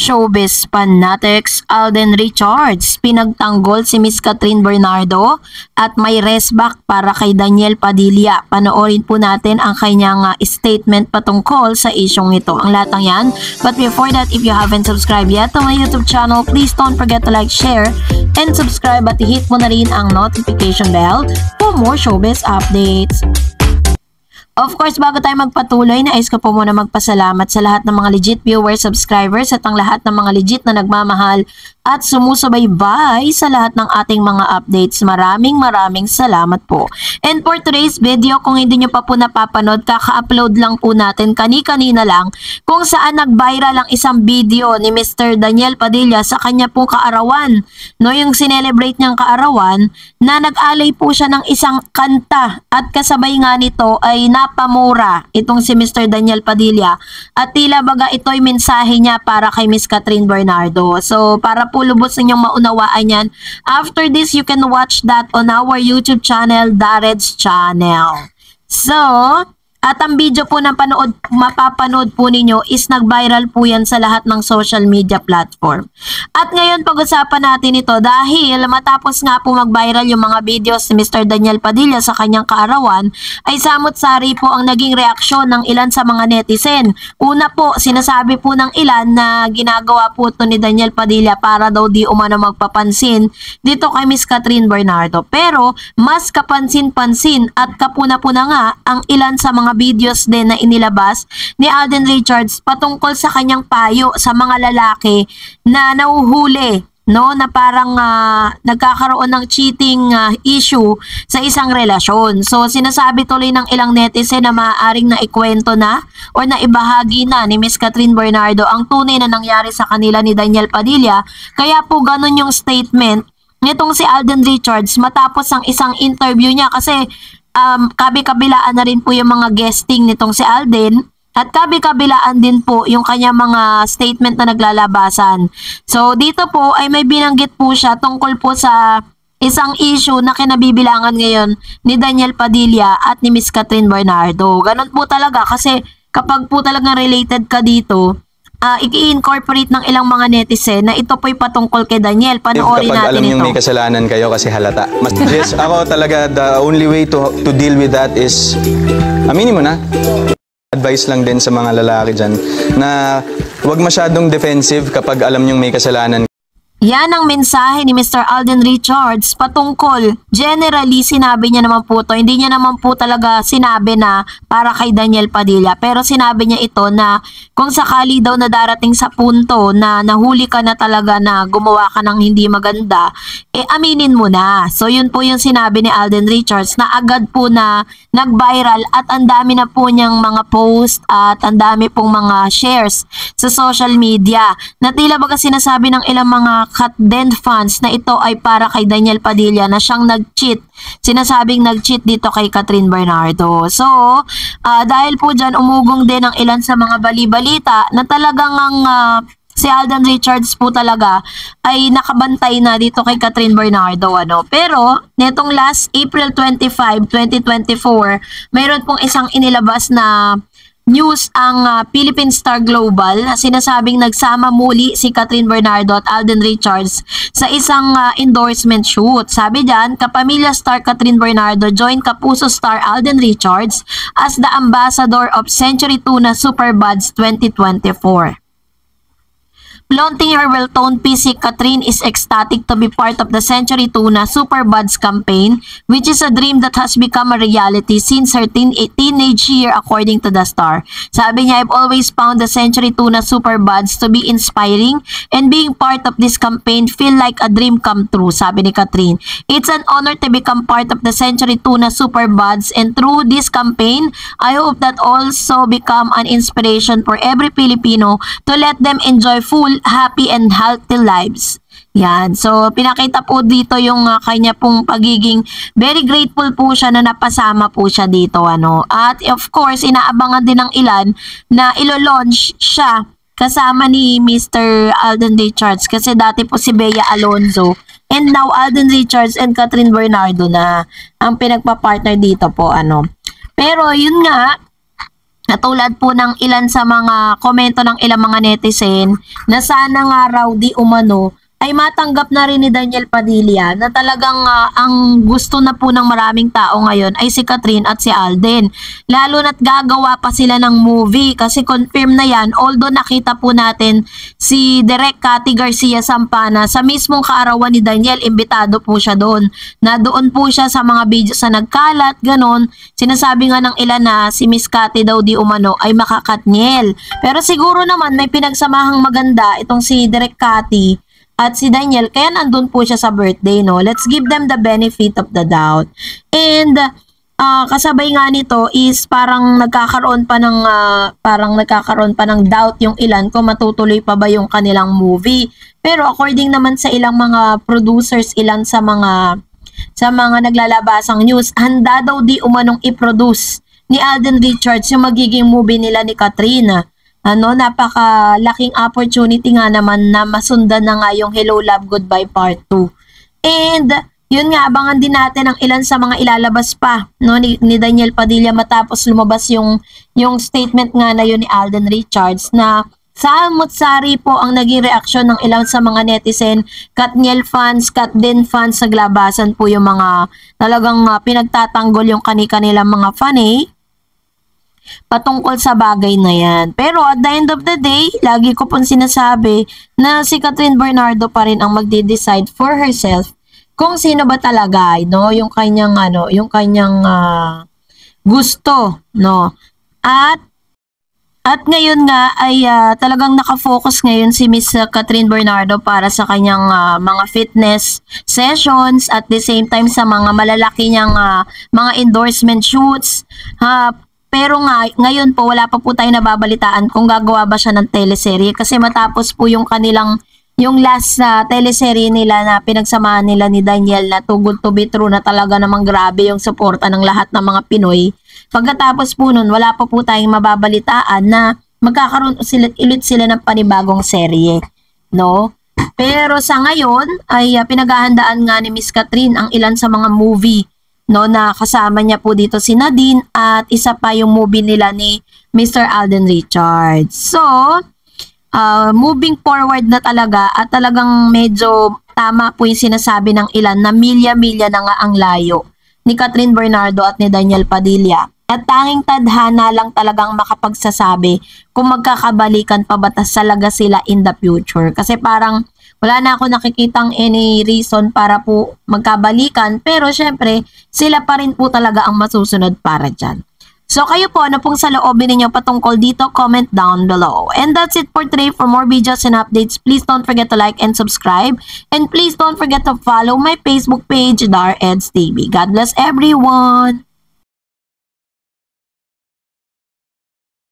Showbiz fanatics, Alden Richards, pinagtanggol si Miss Catherine Bernardo at may resback para kay Daniel Padilla. Panoorin po natin ang kanyang statement patungkol sa isyong ito. Ang lahat ng yan. But before that, if you haven't subscribed yet to my YouTube channel, please don't forget to like, share, and subscribe at hit mo na rin ang notification bell for more showbiz updates. Of course, bago tayo magpatuloy, nais ko po muna magpasalamat sa lahat ng mga legit viewers, subscribers at ang lahat ng mga legit na nagmamahal at sumusubaybay sa lahat ng ating mga updates. Maraming salamat po. And for today's video, kung hindi nyo pa po napapanood, kaka-upload lang po natin kani-kanina lang kung saan nag-viral ang isang video ni Mr. Daniel Padilla sa kanya pong kaarawan. No, yung sinelebrate niyang kaarawan na nag-alay po siya ng isang kanta at kasabay nga nito ay napamura itong si Mr. Daniel Padilla at tila baga ito'y mensahe niya para kay Miss Catherine Bernardo. So para po lubos ninyong maunawaan yan, after this you can watch that on our YouTube channel, Dared's channel. So at ang video po na mapapanood po ninyo is nag-viral po yan sa lahat ng social media platform. At ngayon pag-usapan natin ito dahil matapos nga po mag-viral yung mga videos ni Mr. Daniel Padilla sa kanyang kaarawan, ay samot-sari po ang naging reaksyon ng ilan sa mga netizen. Una po, sinasabi po ng ilan na ginagawa po ito ni Daniel Padilla para daw di umano magpapansin dito kay Miss Catherine Bernardo. Pero mas kapansin-pansin at kapuna-puna nga ang ilan sa mga videos din na inilabas ni Alden Richards patungkol sa kanyang payo sa mga lalaki na nahuhuli, no, na parang nagkakaroon ng cheating issue sa isang relasyon. So sinasabi tuloy ng ilang netizen na maaaring naikwento na o naibahagi na ni Miss Catherine Bernardo ang tunay na nangyari sa kanila ni Daniel Padilla. Kaya po ganun yung statement nitong si Alden Richards matapos ang isang interview niya, kasi kabi-kabilaan na rin po yung mga guesting nitong si Alden at kabi-kabilaan din po yung kanya mga statement na naglalabasan. So dito po ay may binanggit po siya tungkol po sa isang issue na kinabibilangan ngayon ni Daniel Padilla at ni Miss Catherine Bernardo. Ganun po talaga kasi kapag po talagang related ka dito, i-incorporate ng ilang mga netizen na ito po'y patungkol kay Daniel. Panoorin natin ito. Kapag alam niyong may kasalanan kayo kasi halata. Yes, ako talaga, the only way to deal with that is, aminin mo na. Advice lang din sa mga lalaki dyan na huwag masyadong defensive kapag alam niyong may kasalanan. Yan ang mensahe ni Mr. Alden Richards patungkol. Generally, sinabi niya naman po to. Hindi niya naman po talaga sinabi na para kay Daniel Padilla. Pero sinabi niya ito na kung sakali daw na darating sa punto na nahuli ka na talaga na gumawa ka ng hindi maganda, aminin mo na. So yun po yung sinabi ni Alden Richards na agad po na nag-viral at ang dami na po niyang mga post at ang dami pong mga shares sa social media. Na tila baga sinasabi ng ilang mga Katden fans na ito ay para kay Daniel Padilla na siyang nag-cheat. Sinasabing nag-cheat dito kay Catherine Bernardo. So, dahil po dyan, umugong din ang ilan sa mga bali-balita na talagang si Alden Richards po talaga ay nakabantay na dito kay Catherine Bernardo. Pero, netong last April 25, 2024, mayroon pong isang inilabas na news ang Philippine Star Global na sinasabing nagsama muli si Catherine Bernardo at Alden Richards sa isang endorsement shoot. Sabi dyan, kapamilya star Catherine Bernardo joined kapuso star Alden Richards as the ambassador of Century Tuna Super Buds 2024. Flaunting her well-toned PC, Catherine is ecstatic to be part of the Century Tuna Super Buds campaign, which is a dream that has become a reality since her teenage year, according to the star. Sabi niya, I've always found the Century Tuna Super Buds to be inspiring, and being part of this campaign feel like a dream come true, sabi ni Catherine. It's an honor to become part of the Century Tuna Super Buds, and through this campaign, I hope that also become an inspiration for every Filipino to let them enjoy full, happy and healthy lives. Yan. So, pinakita po dito yung kanya pong pagiging very grateful po siya na napasama po siya dito. At of course, inaabangan din ng ilan na ilo-launch siya kasama ni Mr. Alden Richards. Kasi dati po si Bea Alonzo. And now, Alden Richards and Catherine Bernardo na ang pinagpa-partner dito po. Pero, yun nga, Katulad po ng ilan sa mga komento ng ilang mga netizen na sana nga raw di umano ay matanggap na rin ni Daniel Padilla na talagang ang gusto na po ng maraming tao ngayon ay si Catherine at si Alden. Lalo na't gagawa pa sila ng movie kasi confirm na yan, although nakita po natin si Direk Cathy Garcia Sampana sa mismong kaarawan ni Daniel, imbitado po siya doon. Na doon po siya sa mga video sa nagkalat, ganon. Sinasabi nga ng ilan na si Miss Cathy daw di umano ay makakatniel. Pero siguro naman may pinagsamahang maganda itong si Direk Cathy at si Daniel, kaya nandun po siya sa birthday, no? Let's give them the benefit of the doubt. And kasabay nga nito is parang nagkakaroon pa ng doubt yung ilan kung matutuloy pa ba yung kanilang movie. Pero according naman sa ilang mga producers, ilan sa mga naglalabasang news, handa daw di umanong i-produce ni Alden Richards yung magiging movie nila ni Katrina. Napakalaking opportunity nga naman na masundan na nga yung Hello Love Goodbye Part 2. And yun nga, abangan din natin ang ilan sa mga ilalabas pa, no, ni Daniel Padilla matapos lumabas yung statement nga na yun ni Alden Richards na samot-sari po ang naging reaksyon ng ilan sa mga netizen, Katniel fans, Katden fans, naglabasan po yung mga talagang pinagtatanggol yung kanilang mga fan patungkol sa bagay na yan. Pero at the end of the day, lagi ko pong sinasabi na si Catherine Bernardo pa rin ang magde-decide for herself kung sino ba talaga, no, yung kanyang gusto, no. At ngayon nga ay talagang nakafocus ngayon si Miss Catherine Bernardo para sa kanyang mga fitness sessions, at the same time sa mga malalaki niyang mga endorsement shoots. Pero nga, ngayon po, wala pa po tayo nababalitaan kung gagawa ba siya ng teleserye. Kasi matapos po yung last teleserye nila na pinagsamahan nila ni Daniel na Too Good to Be True, na talaga namang grabe yung suporta ng lahat ng mga Pinoy. Pagkatapos po nun, wala pa po tayong mababalitaan na magkakaroon ulit sila ng panibagong serye. No? Pero sa ngayon, ay pinaghahandaan nga ni Miss Catherine ang ilan sa mga movie, no, na kasama niya po dito si Nadine, at isa pa yung movie nila ni Mr. Alden Richards. So, moving forward na talaga, at talagang medyo tama po yung sinasabi ng ilan na milya-milya na nga ang layo ni Catherine Bernardo at ni Daniel Padilla. At tanging tadhana lang talagang makapagsasabi kung magkakabalikan pa ba talaga sila in the future. Kasi parang wala na ako nakikitang any reason para po magkabalikan, pero syempre sila pa rin po talaga ang masusunod para dyan. So kayo po, ano pong saloobin ninyo patungkol dito? Comment down below. And that's it for today. For more videos and updates, please don't forget to like and subscribe. And please don't forget to follow my Facebook page, Dar Eds TV. God bless everyone!